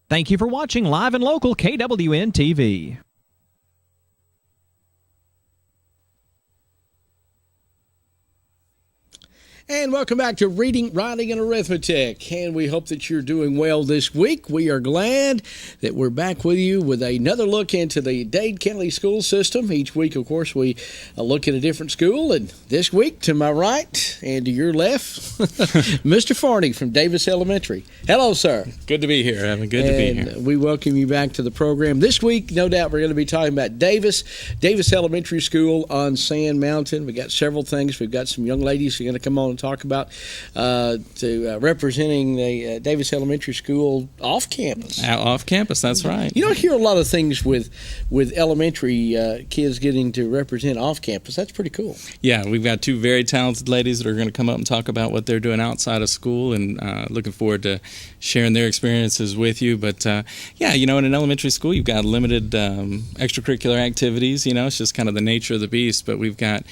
Thank you for watching Live and Local KWN TV. And welcome back to Reading, Writing, and Arithmetic. And we hope that you're doing well this week. We are glad that we're back with you with another look into the Dade County school system. Each week, of course, we look at a different school. And this week, to my right and to your left, Mr. Farney from Davis Elementary. Hello, sir. Good to be here, Evan. Good to be here. We welcome you back to the program. This week, no doubt, we're going to be talking about Davis Elementary School on Sand Mountain. We got several things. We've got some young ladies who are going to come on and talk about representing the Davis Elementary School off campus. Off campus, that's right. You don't hear a lot of things with elementary kids getting to represent off campus. That's pretty cool. Yeah, we've got two very talented ladies that are going to come up and talk about what they're doing outside of school, and looking forward to sharing their experiences with you. But yeah, in an elementary school, you've got limited extracurricular activities. It's just kind of the nature of the beast. But we've got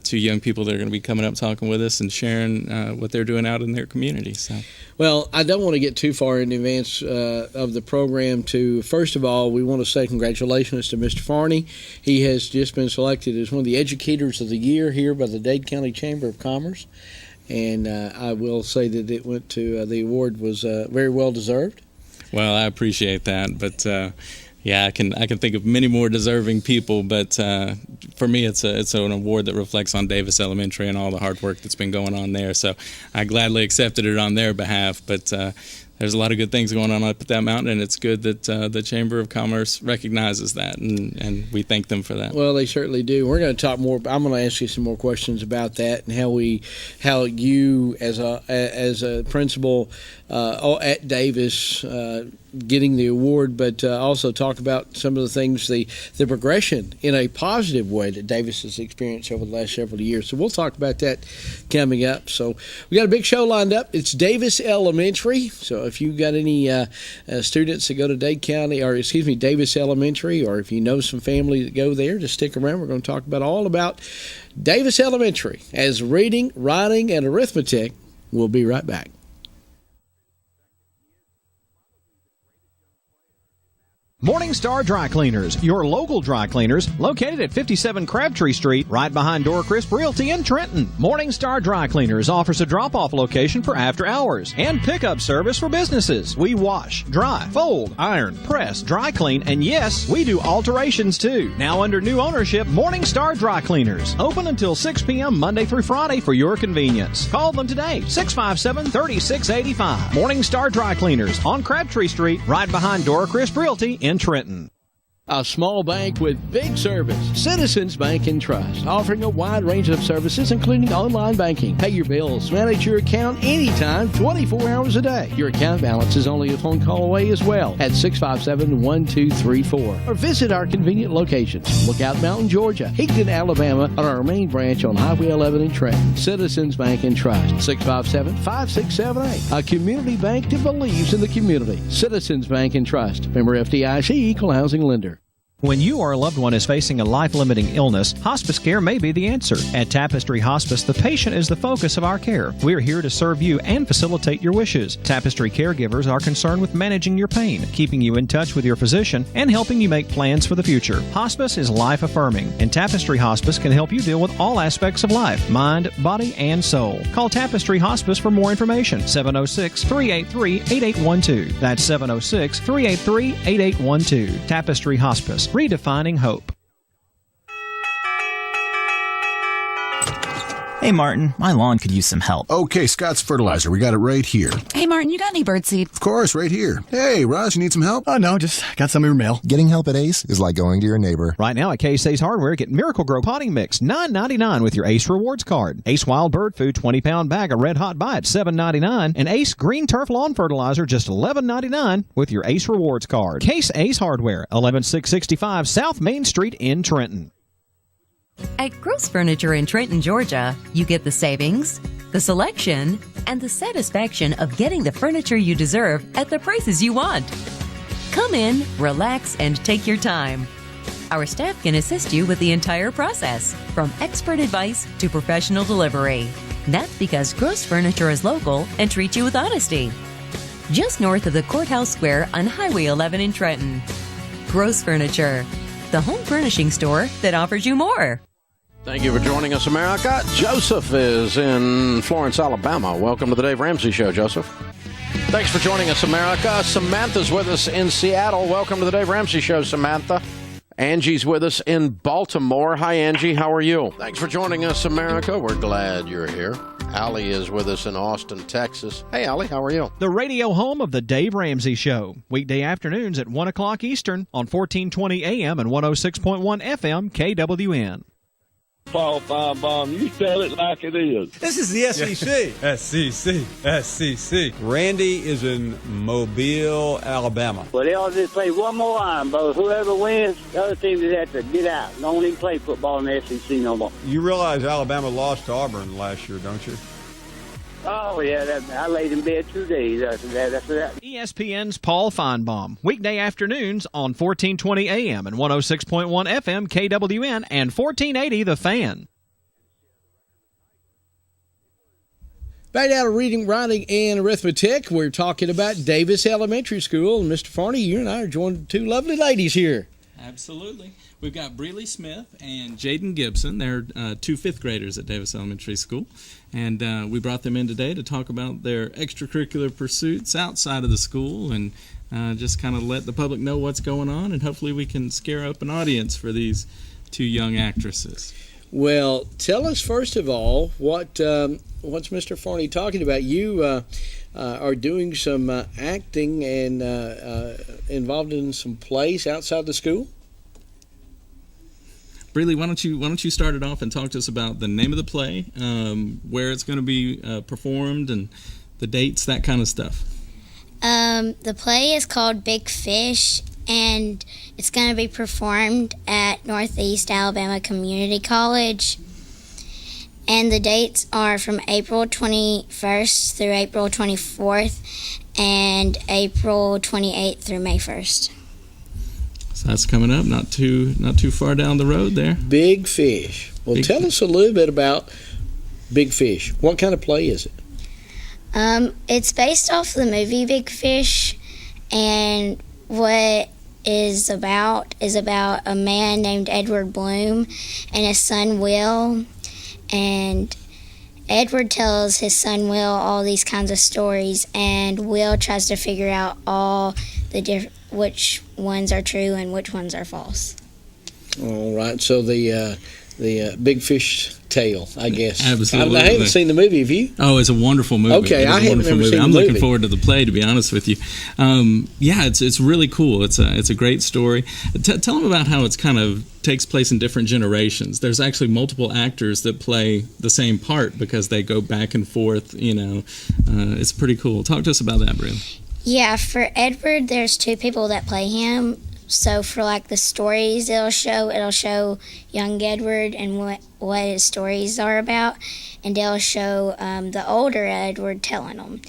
two young people that are going to be coming up talking with us and sharing what they're doing out in their community. So, well, I don't want to get too far in advance of the program. First of all, we want to say congratulations to Mr. Farney. He has just been selected as one of the Educators of the Year here by the Dade County Chamber of Commerce. And I will say that it went to the award was very well deserved. Well, I appreciate that, but yeah, I can think of many more deserving people, but for me, it's an award that reflects on Davis Elementary and all the hard work that's been going on there. So I gladly accepted it on their behalf, but there's a lot of good things going on up at that mountain, and it's good that the Chamber of Commerce recognizes that, and we thank them for that. Well, they certainly do. We're going to talk more. I'm going to ask you some more questions about that and how you as a principal at Davis getting the award, but also talk about some of the things, the progression in a positive way that Davis has experienced over the last several years. So we'll talk about that coming up. So we got a big show lined up. It's Davis Elementary. So if you've got any students that go to Davis Elementary, or if you know some family that go there, just stick around. We're going to talk about all about Davis Elementary as Reading, Writing, and Arithmetic. We'll be right back. Morningstar Dry Cleaners, your local dry cleaners, located at 57 Crabtree Street, right behind Door Crisp Realty in Trenton. Morningstar Dry Cleaners offers a drop-off location for after hours and pickup service for businesses. We wash, dry, fold, iron, press, dry clean, and yes, we do alterations too. Now under new ownership, Morningstar Dry Cleaners. Open until 6 p.m. Monday through Friday for your convenience. Call them today, 657-3685. Morningstar Dry Cleaners on Crabtree Street, right behind Door Crisp Realty in Trenton. A small bank with big service. Citizens Bank and Trust, offering a wide range of services, including online banking. Pay your bills, manage your account anytime, 24 hours a day. Your account balance is only a phone call away as well at 657-1234. Or visit our convenient locations. Lookout Mountain, Georgia, Higdon, Alabama, or our main branch on Highway 11 in Trenton. Citizens Bank and Trust, 657-5678. A community bank that believes in the community. Citizens Bank and Trust. Member FDIC, Equal Housing Lender. When you or a loved one is facing a life-limiting illness, hospice care may be the answer. At Tapestry Hospice, the patient is the focus of our care. We're here to serve you and facilitate your wishes. Tapestry caregivers are concerned with managing your pain, keeping you in touch with your physician, and helping you make plans for the future. Hospice is life-affirming, and Tapestry Hospice can help you deal with all aspects of life, mind, body, and soul. Call Tapestry Hospice for more information, 706-383-8812. That's 706-383-8812. Tapestry Hospice. Redefining hope. Hey, Martin, my lawn could use some help. Okay, Scott's Fertilizer. We got it right here. Hey, Martin, you got any birdseed? Of course, right here. Hey, Roz, you need some help? Oh, no, just got some of your mail. Getting help at Ace is like going to your neighbor. Right now at Case Ace Hardware, get Miracle Grow Potting Mix, $9.99 with your Ace Rewards card. Ace Wild Bird Food 20-pound bag of Red Hot Buy at $7.99. And Ace Green Turf Lawn Fertilizer just $11.99 with your Ace Rewards card. Case Ace Hardware, 11665 South Main Street in Trenton. At Gross Furniture in Trenton, Georgia, you get the savings, the selection, and the satisfaction of getting the furniture you deserve at the prices you want. Come in, relax, and take your time. Our staff can assist you with the entire process, from expert advice to professional delivery. That's because Gross Furniture is local and treats you with honesty. just north of the Courthouse Square on Highway 11 in Trenton. Gross Furniture, the home furnishing store that offers you more. Thank you for joining us, America. Joseph is in Florence, Alabama. Welcome to the Dave Ramsey Show, Joseph. Thanks for joining us, America. Samantha's with us in Seattle. Welcome to the Dave Ramsey Show, Samantha. Angie's with us in Baltimore. Hi, Angie. How are you? Thanks for joining us, America. We're glad you're here. Allie is with us in Austin, Texas. Hey, Allie. How are you? The radio home of the Dave Ramsey Show. Weekday afternoons at 1 o'clock Eastern on 1420 AM and 106.1 FM KWN. Paul Feinbaum, you tell it like it is. This is the SEC. SEC. Randy is in Mobile, Alabama. Well, they ought to just play one more line, but whoever wins, the other team just have to get out. Don't even play football in the SEC no more. You realize Alabama lost to Auburn last year, don't you? Oh, yeah, I laid in bed 2 days after that. ESPN's Paul Feinbaum. Weekday afternoons on 1420 AM and 106.1 FM KWN and 1480 The Fan. Right out of reading, writing, and arithmetic, we're talking about Davis Elementary School. And Mr. Farney, you and I are joined two lovely ladies here. Absolutely. We've got Breeley Smith and Jaden Gibson. They're two fifth graders at Davis Elementary School. And we brought them in today to talk about their extracurricular pursuits outside of the school and just kind of let the public know what's going on. And hopefully we can scare up an audience for these two young actresses. Well, tell us first of all what's Mr. Farney talking about. You are doing some acting and involved in some plays outside the school. Breeley, why don't you start it off and talk to us about the name of the play, where it's going to be performed, and the dates, that kind of stuff. The play is called Big Fish, and it's going to be performed at Northeast Alabama Community College. And the dates are from April 21st through April 24th and April 28th through May 1st. So that's coming up, not too far down the road there. Big Fish. Well, tell us a little bit about Big Fish. What kind of play is it? It's based off the movie Big Fish, and what is about a man named Edward Bloom and his son Will, and Edward tells his son Will all these kinds of stories, and Will tries to figure out all the which ones are true and which ones are false. All right, so the Big Fish tale, I guess. Absolutely. I haven't seen the movie. Have you? Oh, it's a wonderful movie. Okay, I haven't ever seen the movie. I'm looking forward to the play, to be honest with you. Yeah, it's really cool. It's a great story. Tell them about how it's kind of takes place in different generations. There's actually multiple actors that play the same part because they go back and forth. It's pretty cool. Talk to us about that, Bryn. Yeah, for Edward, there's two people that play him. So for like the stories it'll show young Edward and what his stories are about, and they'll show the older Edward telling them.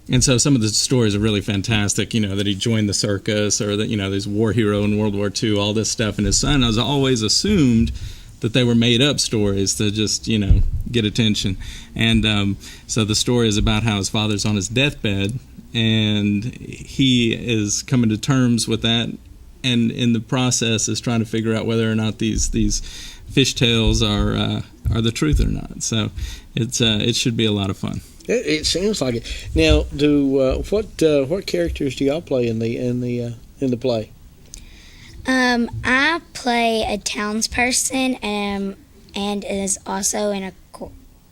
And so some of the stories are really fantastic, that he joined the circus, or that, there's a war hero in World War II, all this stuff. And his son has always assumed that they were made up stories to just, get attention. And so the story is about how his father's on his deathbed, and he is coming to terms with that, and in the process is trying to figure out whether or not these fish tales are the truth or not. So it should be a lot of fun. It sounds like it. Now, what characters do y'all play in the play? I play a townsperson and is also in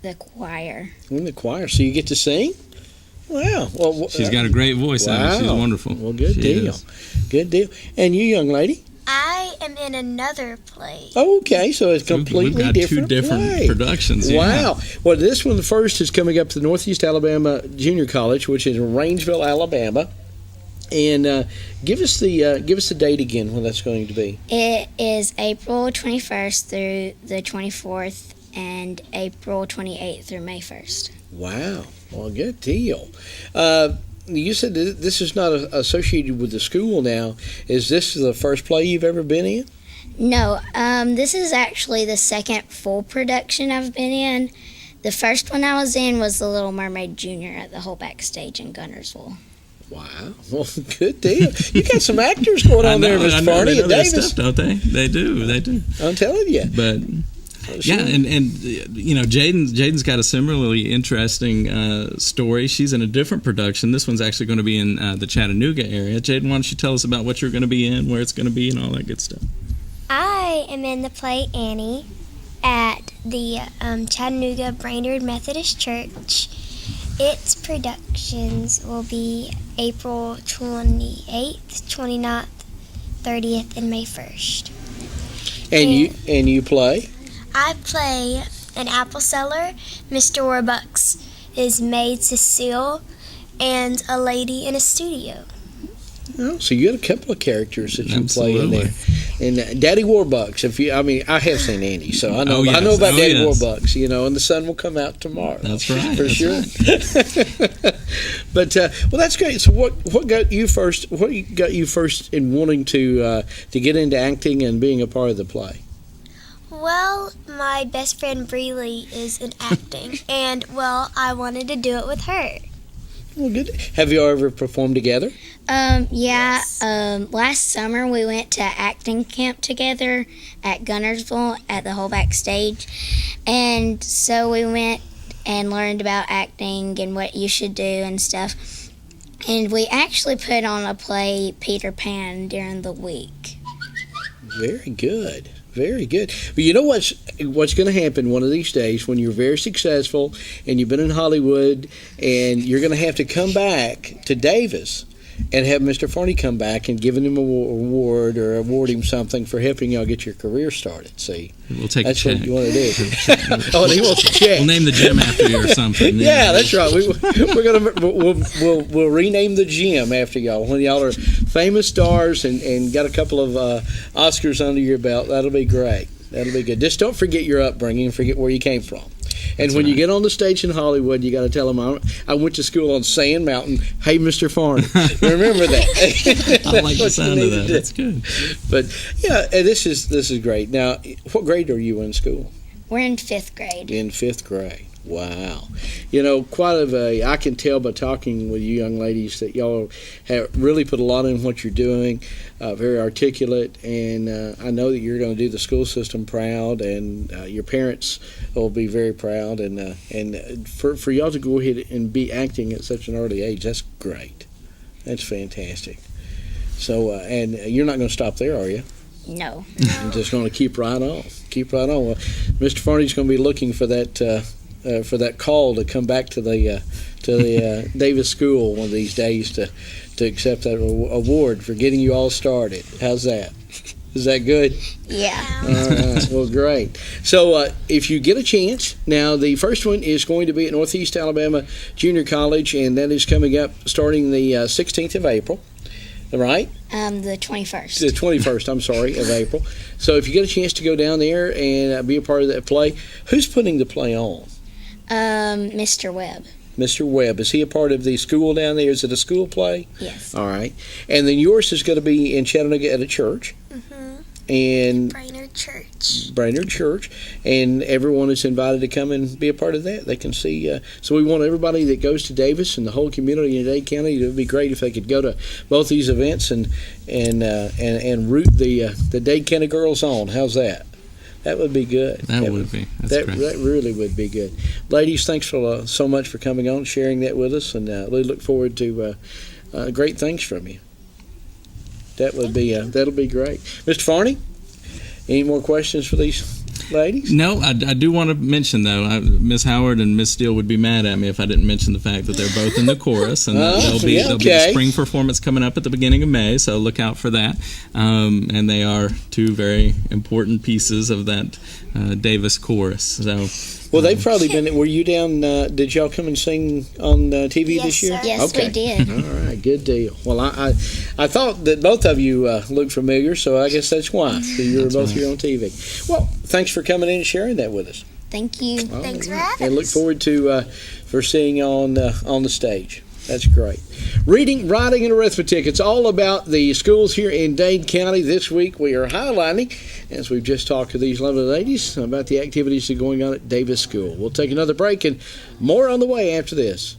the choir. In the choir, so you get to sing? Wow. Well, she's got a great voice. Wow. She's wonderful. Well, good deal. Good deal. And you, young lady? I am in another play. Okay, so it's completely We've got different two different play. productions. Wow. Yeah. Well, this one, the first, is coming up to the Northeast Alabama Junior College, which is in Rangeville, Alabama. And give us the date again when that's going to be. It is April 21st through the 24th and April 28th through May 1st. Wow. Well, good deal. You said this is not associated with the school now. Is this the first play you've ever been in? No. This is actually the second full production I've been in. The first one I was in was The Little Mermaid Jr. at the Holback Stage in Gunnersville. Wow. Well, good deal. You got some actors going on there, Mr. Farney they know and their Davis. stuff, don't they? They do. I'm telling you. But yeah, and Jaden's got a similarly interesting story. She's in a different production. This one's actually going to be in the Chattanooga area. Jaden, why don't you tell us about what you're going to be in, where it's going to be, and all that good stuff? I am in the play Annie at the Chattanooga Brainerd Methodist Church. Its productions will be April 28th, 29th, 30th, and May 1st. And you play? I play an apple seller, Mr. Warbucks is maid Cecile, and a lady in a studio. Oh, so you got a couple of characters that you play in there. And Daddy Warbucks, I have seen Andy, so I know I know about Daddy Warbucks, and the sun will come out tomorrow. That's right. For sure. Right. But well, that's great. So what got you first? What got you first in wanting to get into acting and being a part of the play? Well, my best friend Breely is in acting, and I wanted to do it with her. Well, good. Have you all ever performed together? Yeah. Yes. Last summer we went to acting camp together at Gunnersville at the whole backstage, and so we went and learned about acting and what you should do and stuff. And we actually put on a play, Peter Pan, during the week. Very good. Very good. But you know what's going to happen one of these days when you're very successful and you've been in Hollywood, and you're going to have to come back to Davis and have Mr. Farney come back and give him an award or award him something for helping y'all get your career started. See, we'll take that's a check. What you want to do. Oh, he wants a check. We'll name the gym after you or something. Yeah, that's right. We'll rename the gym after y'all when y'all are famous stars and got a couple of Oscars under your belt. That'll be great. That'll be good. Just don't forget your upbringing and forget where you came from. And when you get on the stage in Hollywood, you got to tell them, I went to school on Sand Mountain. Hey, Mr. Farney. Remember that. I like the sound of that. That's good. But, yeah, this is great. Now, what grade are you in school? We're in 5th grade. In 5th grade. Wow. I can tell by talking with you young ladies that y'all have really put a lot in what you're doing, very articulate, and I know that you're going to do the school system proud, and your parents will be very proud, and for y'all to go ahead and be acting at such an early age, that's great. That's fantastic. So, and you're not going to stop there, are you? No. You're just going to keep right on. Keep right on. Well, Mr. Farney's going to be looking for that call to come back to the Davis School one of these days to accept that award for getting you all started. How's that? Is that good? Yeah. All right. Well, great. So if you get a chance, now the first one is going to be at Northeast Alabama Junior College, and that is coming up starting the 16th of April. Right? The 21st. The 21st, I'm sorry, of April. So if you get a chance to go down there and be a part of that play, who's putting the play on? Mr. Webb. Mr. Webb. Is he a part of the school down there? Is it a school play? Yes. All right. And then yours is going to be in Chattanooga at a church. Mm-hmm. And Brainerd Church. Brainerd Church. And everyone is invited to come and be a part of that. They can see. So we want everybody that goes to Davis and the whole community in Dade County, it would be great if they could go to both these events and root the Dade County girls on. How's that? That would be good. That would be. That's great. That really would be good. Ladies, thanks for so much for coming on, sharing that with us, and we look forward to great things from you. That would be that'll be great. Mr. Farney, any more questions for these ladies? No, I do want to mention, though, Miss Howard and Miss Steele would be mad at me if I didn't mention the fact that they're both in the chorus, and there'll be a spring performance coming up at the beginning of May, so look out for that. And they are two very important pieces of that Davis chorus. So. Well, they've probably been. Were you down? Did y'all come and sing on TV this year? Sir. Yes, we did. All right, good deal. Well, I thought that both of you looked familiar, so I guess that's why. So you were both here on TV. Well, thanks for coming in and sharing that with us. Thank you. Thanks for having us. And look forward to for seeing you on the stage. That's great. Reading, writing, and arithmetic. It's all about the schools here in Dade County. This week we are highlighting, as we've just talked to these lovely ladies, about the activities that are going on at Davis School. We'll take another break and more on the way after this.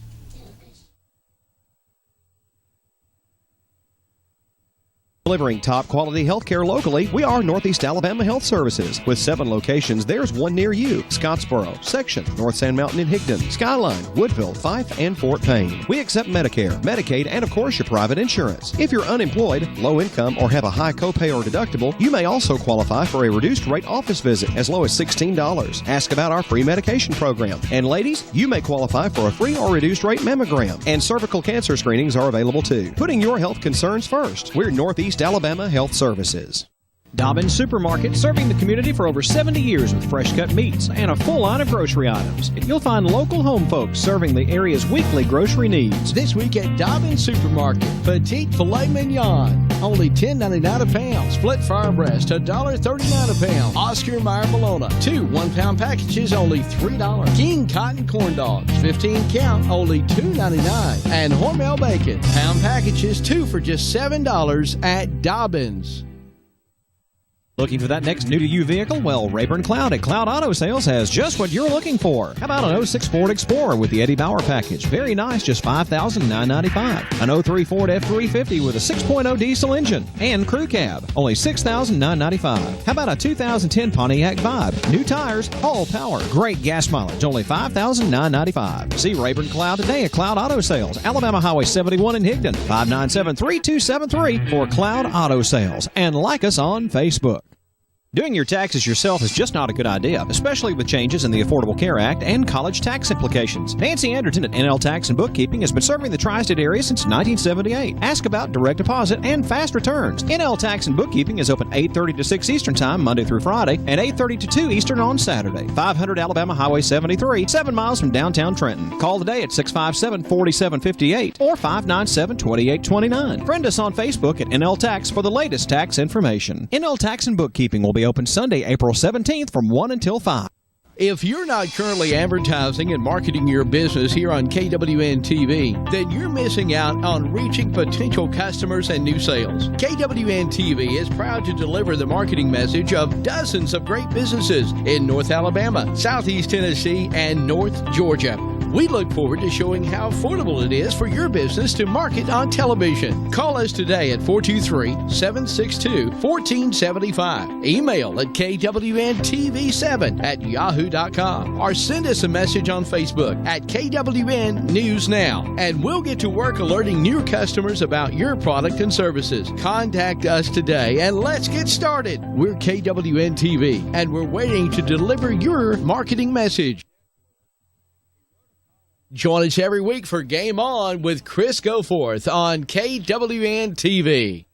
Delivering top-quality health care locally, we are Northeast Alabama Health Services. With 7 locations, there's one near you. Scottsboro, Section, North Sand Mountain and Higdon, Skyline, Woodville, Fife, and Fort Payne. We accept Medicare, Medicaid, and of course your private insurance. If you're unemployed, low income, or have a high copay or deductible, you may also qualify for a reduced rate office visit as low as $16. Ask about our free medication program. And ladies, you may qualify for a free or reduced rate mammogram. And cervical cancer screenings are available too. Putting your health concerns first. We're Northeast Alabama Health Services. Dobbins Supermarket, serving the community for over 70 years with fresh-cut meats and a full line of grocery items. You'll find local home folks serving the area's weekly grocery needs. This week at Dobbins Supermarket, petite filet mignon, only $10.99 a pound. Split fryer breast, $1.39 a pound. Oscar Mayer bologna, 2 1-pound packages, only $3. King cotton corn dogs, 15 count, only $2.99. And Hormel bacon, pound packages, 2 for just $7 at Dobbins. Looking for that next new-to-you vehicle? Well, Rayburn Cloud at Cloud Auto Sales has just what you're looking for. How about an 06 Ford Explorer with the Eddie Bauer package? Very nice, just $5,995. An 03 Ford F350 with a 6.0 diesel engine and crew cab, only $6,995. How about a 2010 Pontiac Vibe? New tires, all power, great gas mileage, only $5,995. See Rayburn Cloud today at Cloud Auto Sales, Alabama Highway 71 in Higdon, 597-3273 for Cloud Auto Sales. And like us on Facebook. Doing your taxes yourself is just not a good idea, especially with changes in the Affordable Care Act and college tax implications. Nancy Anderton at NL Tax and Bookkeeping has been serving the Tri-State area since 1978. Ask about direct deposit and fast returns. NL Tax and Bookkeeping is open 8:30 to 6 Eastern Time, Monday through Friday, and 8:30 to 2 Eastern on Saturday. 500 Alabama Highway 73, 7 miles from downtown Trenton. Call today at 657-4758 or 597-2829. Friend us on Facebook at NL Tax for the latest tax information. NL Tax and Bookkeeping will be open Sunday, April 17th from 1 until 5. If you're not currently advertising and marketing your business here on KWN-TV, then you're missing out on reaching potential customers and new sales. KWN-TV is proud to deliver the marketing message of dozens of great businesses in North Alabama, Southeast Tennessee, and North Georgia. We look forward to showing how affordable it is for your business to market on television. Call us today at 423-762-1475. Email at KWNTV7@yahoo.com or send us a message on Facebook at KWN News Now, and we'll get to work alerting new customers about your product and services. Contact us today and let's get started. We're KWN TV and we're waiting to deliver your marketing message. Join us every week for Game On with Chris Goforth on KWN-TV.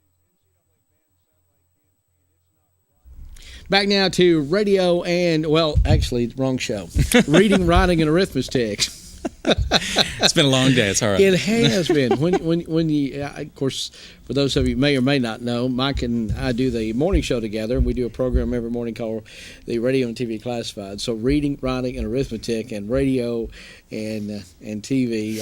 Back now to radio and, well, actually, wrong show. Reading, writing, and arithmetic. It's been a long day. It's all right. It has been. When you, of course, for those of you who may or may not know, Mike and I do the morning show together. We do a program every morning called the Radio and TV Classified. So reading, writing, and arithmetic, and radio and TV.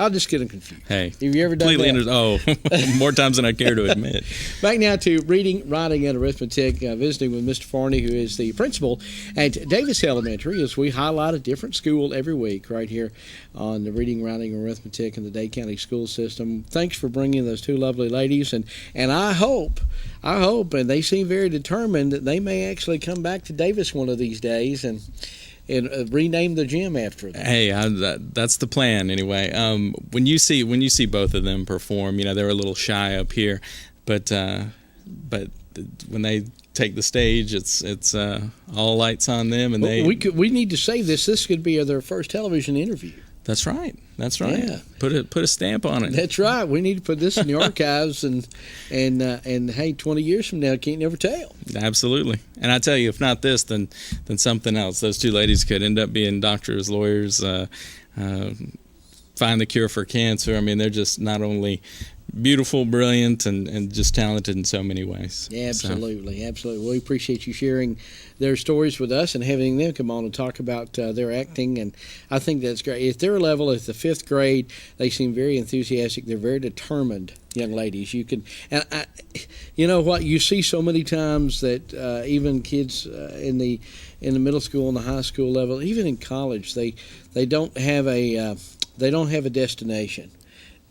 I'll just get them confused. Hey, have you ever done that? More times than I care to admit. Back now to reading, writing, and arithmetic. Visiting with Mr. Farney, who is the principal at Davis Elementary, as we highlight a different school every week right here on the reading, writing, and arithmetic in the Dade County school system. Thanks for bringing those two lovely ladies, and I hope, and they seem very determined that they may actually come back to Davis one of these days and rename the gym after them. Hey, that's the plan anyway. When you see both of them perform, they're a little shy up here, but when they take the stage, it's all lights on them, and we need to say this. This could be their first television interview. That's right. Yeah. Put a stamp on it. That's right. We need to put this in the archives, and hey, 20 years from now, can't never tell. Absolutely. And I tell you, if not this, then something else. Those two ladies could end up being doctors, lawyers, find the cure for cancer. I mean, they're just not only beautiful, brilliant, and just talented in so many ways. Yeah, absolutely. We appreciate you sharing their stories with us and having them come on and talk about their acting, and I think that's great. At their level, at the 5th grade, they seem very enthusiastic. They're very determined young ladies. You can, and you know what, you see so many times that even kids in the middle school and the high school level, even in college, they don't have a destination.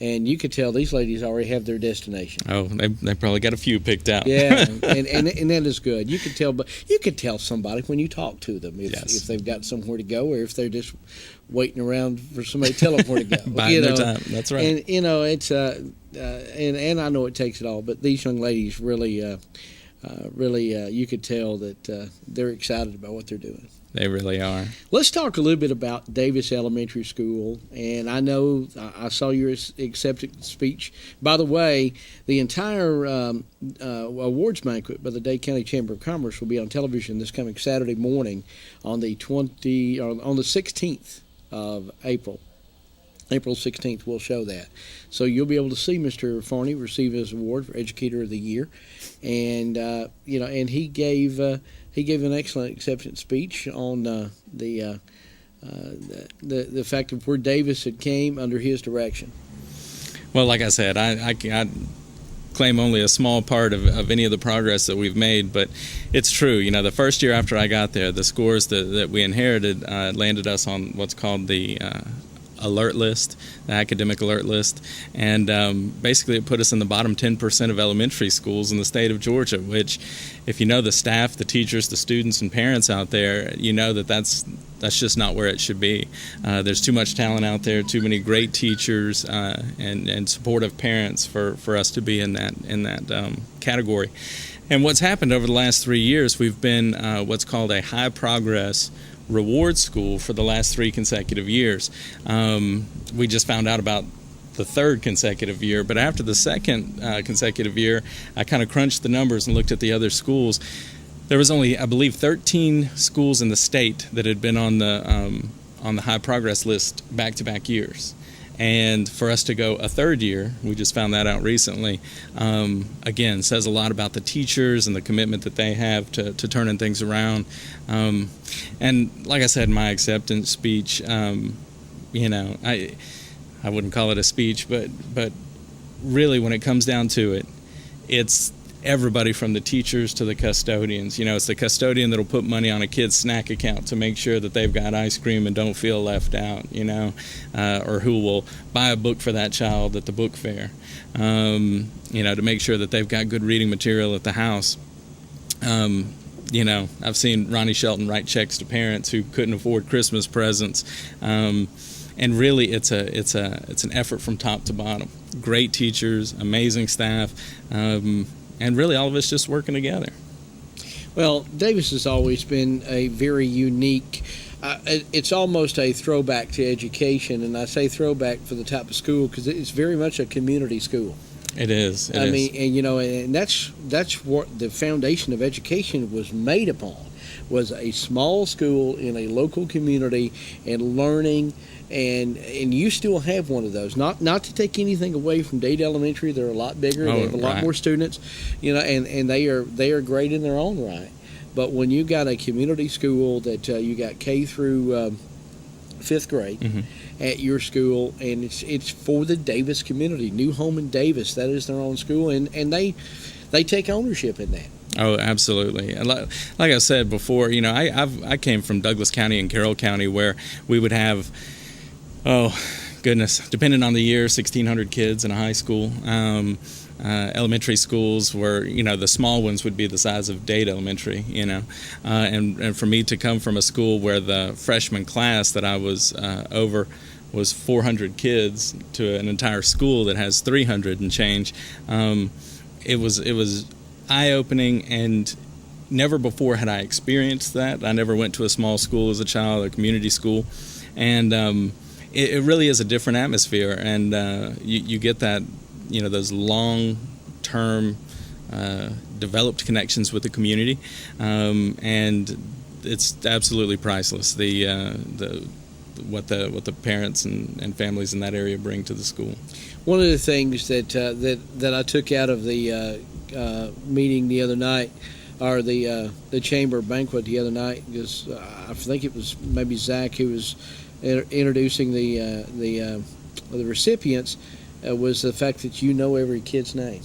and you could tell these ladies already have their destination. Oh, they probably got a few picked out. Yeah, and that is good. You could tell, but you could tell somebody when you talk to them if they've got somewhere to go, or if they're just waiting around for somebody to tell them where to go. Biding their time. That's right. And it's and I know it takes it all, but these young ladies really, you could tell that they're excited about what they're doing. They really are. Let's talk a little bit about Davis Elementary School. And I know I saw your acceptance speech. By the way, the entire awards banquet by the Dade County Chamber of Commerce will be on television this coming Saturday morning on the 16th of April. April 16th, we'll show that. So you'll be able to see Mr. Farney receive his award for Educator of the Year. And, and he gave an excellent acceptance speech on the fact of where Davis had came under his direction. Well, like I said, I claim only a small part of any of the progress that we've made, but it's true. You know, the first year after I got there, the scores that we inherited landed us on what's called the alert list, the academic alert list, and basically it put us in the bottom 10% of elementary schools in the state of Georgia, which, if you know the staff, the teachers, the students, and parents out there, you know that's just not where it should be. There's too much talent out there, too many great teachers and supportive parents for us to be in that category. And what's happened over the last 3 years, we've been what's called a high progress reward school for the last 3 consecutive years. We just found out about the 3rd consecutive year, but after the 2nd consecutive year, I kind of crunched the numbers and looked at the other schools. There was only, I believe, 13 schools in the state that had been on the high progress list back-to-back years. And for us to go a 3rd year, we just found that out recently, again, says a lot about the teachers and the commitment that they have to turning things around. And like I said in my acceptance speech, I wouldn't call it a speech, but really when it comes down to it, it's everybody from the teachers to the custodians. You know, it's the custodian that'll put money on a kid's snack account to make sure that they've got ice cream and don't feel left out, or who will buy a book for that child at the book fair, to make sure that they've got good reading material at the house. I've seen Ronnie Shelton write checks to parents who couldn't afford Christmas presents. And really, it's an effort from top to bottom. Great teachers, amazing staff, and really all of us just working together. Well, Davis has always been a very unique. It's almost a throwback to education, and I say throwback for the type of school because it's very much a community school. It is. And that's what the foundation of education was made upon. Was a small school in a local community and learning, and you still have one of those. Not to take anything away from Dade Elementary, they're a lot bigger. They have a lot more students, and they are great in their own right. But when you got a community school that you got K through 5th grade at your school, and it's for the Davis community, New Home in Davis, that is their own school, and they take ownership in that. Oh, absolutely. Like I said before, I came from Douglas County and Carroll County, where we would have, depending on the year, 1,600 kids in a high school. Elementary schools were, the small ones would be the size of Dade Elementary, and for me to come from a school where the freshman class that I was over was 400 kids to an entire school that has 300 and change, it was eye-opening, and never before had I experienced that. I never went to a small school as a child, a community school, and it really is a different atmosphere, and you get that, those long-term developed connections with the community, and it's absolutely priceless. What the parents and families in that area bring to the school. One of the things that I took out of the meeting the other night, or the chamber banquet the other night, because I think it was maybe Zach who was introducing the recipients, was the fact that you know every kid's name.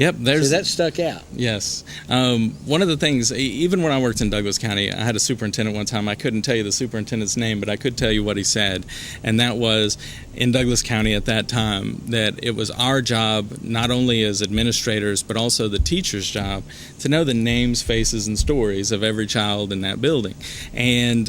Yep, So that stuck out. Yes. One of the things, even when I worked in Douglas County, I had a superintendent one time. I couldn't tell you the superintendent's name, but I could tell you what he said. And that was, in Douglas County at that time, that it was our job, not only as administrators, but also the teacher's job, to know the names, faces, and stories of every child in that building. And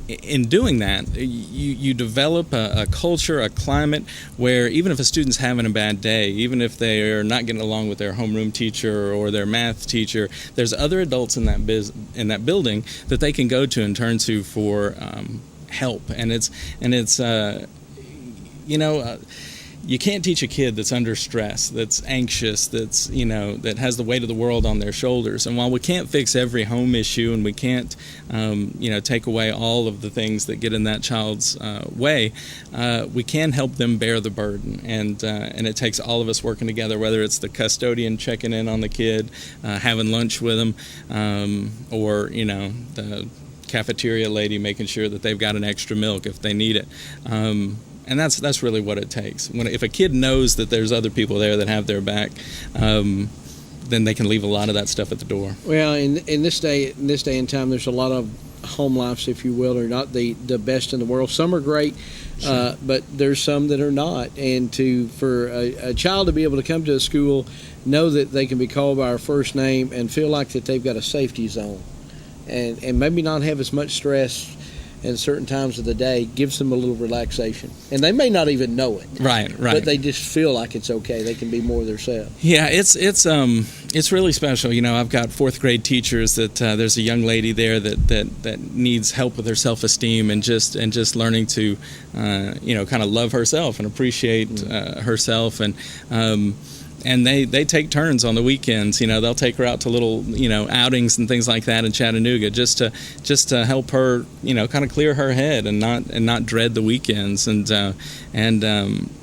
in doing that, you develop a culture, a climate where even if a student's having a bad day, even if they are not getting along with their homeroom teacher or their math teacher, there's other adults in that building that they can go to and turn to for help. And it's you can't teach a kid that's under stress, that's anxious, that's, that has the weight of the world on their shoulders. And while we can't fix every home issue and we can't, take away all of the things that get in that child's way, we can help them bear the burden. And it takes all of us working together, whether it's the custodian checking in on the kid, having lunch with them, or, the cafeteria lady making sure that they've got an extra milk if they need it. And that's really what it takes. If a kid knows that there's other people there that have their back, then they can leave a lot of that stuff at the door. Well, in this day and time, there's a lot of home lives, if you will, are not the best in the world. Some are great, sure. But there's some that are not. And for a child to be able to come to a school, know that they can be called by our first name and feel like that they've got a safety zone, and maybe not have as much stress at certain times of the day, gives them a little relaxation. And they may not even know it. Right. But they just feel like it's okay. They can be more themselves. Yeah, it's really special. I've got fourth grade teachers that there's a young lady there that needs help with her self-esteem and just learning to, kind of love herself and appreciate herself. And they take turns on the weekends. They'll take her out to little, outings and things like that in Chattanooga just to help her, kind of clear her head and not dread the weekends. And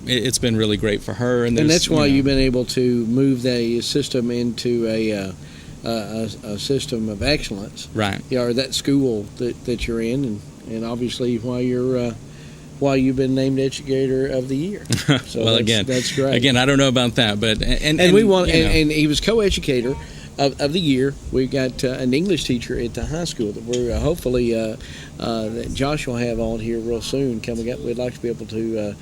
it's been really great for her. And that's why you've been able to move the system into a system of excellence, right? Or that school that you're in, and obviously why you've been named Educator of the Year. So well, that's great. Again, I don't know about that, but and we want and he was co-educator of the year. We've got an English teacher at the high school that we're hopefully that Josh will have on here real soon coming up. We'd like to be able to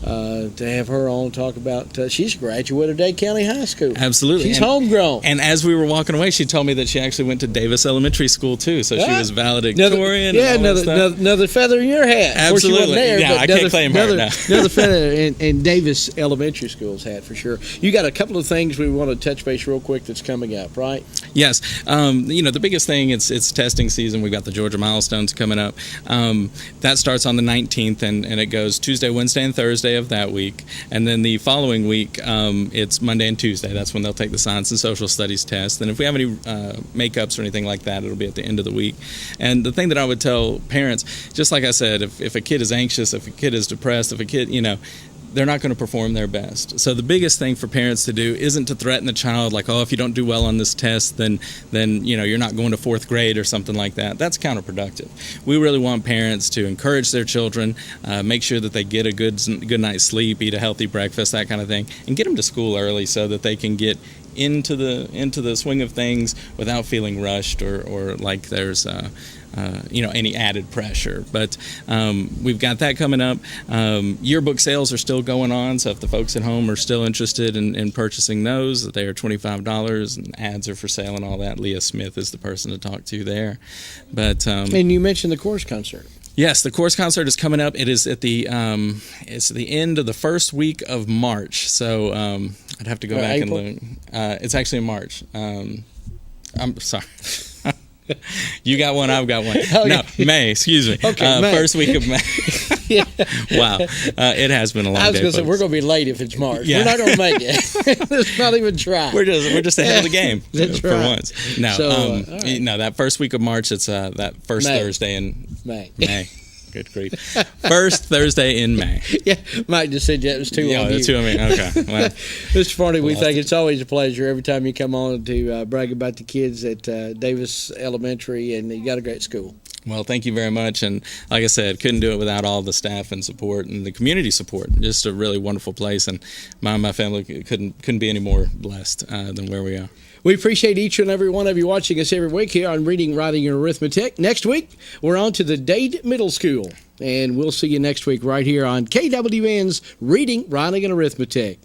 have her on, talk about she's a graduate of Dade County High School. Absolutely. She's homegrown. And as we were walking away, she told me that she actually went to Davis Elementary School too, so she was valedictorian. Another feather in your hat. Absolutely. There, I can't claim her now. Another feather in Davis Elementary School's hat for sure. You got a couple of things we want to touch base real quick that's coming up, right? Yes. The biggest thing, it's testing season. We've got the Georgia Milestones coming up. That starts on the 19th, and it goes Tuesday, Wednesday, and Thursday of that week. And then the following week, it's Monday and Tuesday. That's when they'll take the science and social studies test. And if we have any makeups or anything like that, it'll be at the end of the week. And the thing that I would tell parents, just like I said, if a kid is anxious, if a kid is depressed, if a kid, they're not going to perform their best. So the biggest thing for parents to do isn't to threaten the child like, if you don't do well on this test, then you're not going to fourth grade or something like that. That's counterproductive. We really want parents to encourage their children, make sure that they get a good night's sleep, eat a healthy breakfast, that kind of thing, and get them to school early so that they can get into the swing of things without feeling rushed or like there's any added pressure. But we've got that coming up. Yearbook sales are still going on, so if the folks at home are still interested in purchasing those, they are $25, and ads are for sale and all that. Leah Smith is the person to talk to there. But and you mentioned the chorus concert. Yes, the chorus concert is coming up. It is at the end of the first week of March. So I'd have to go back April? and look. It's actually in March. I'm sorry. You got one, I've got one. Okay. No, May, excuse me. Okay, May. First week of May. Yeah. Wow. It has been a long day, I was going to say, folks. we're going to be late if it's March. Yeah. We're not going to make it. Let's not even try. We're just ahead of the game That's for right. once. No, right. No, that first week of March, it's that first May. Thursday in May. Good grief. First Thursday in May. Yeah, Mike just said that was two on you. That's two on me. Okay. Well, Mr. Farney, we think it's always a pleasure every time you come on to brag about the kids at Davis Elementary, and you got a great school. Well, thank you very much. And like I said, couldn't do it without all the staff and support and the community support. Just a really wonderful place. And my family couldn't be any more blessed than where we are. We appreciate each and every one of you watching us every week here on Reading, Writing, and Arithmetic. Next week, we're on to the Dade Middle School. And we'll see you next week right here on KWN's Reading, Writing, and Arithmetic.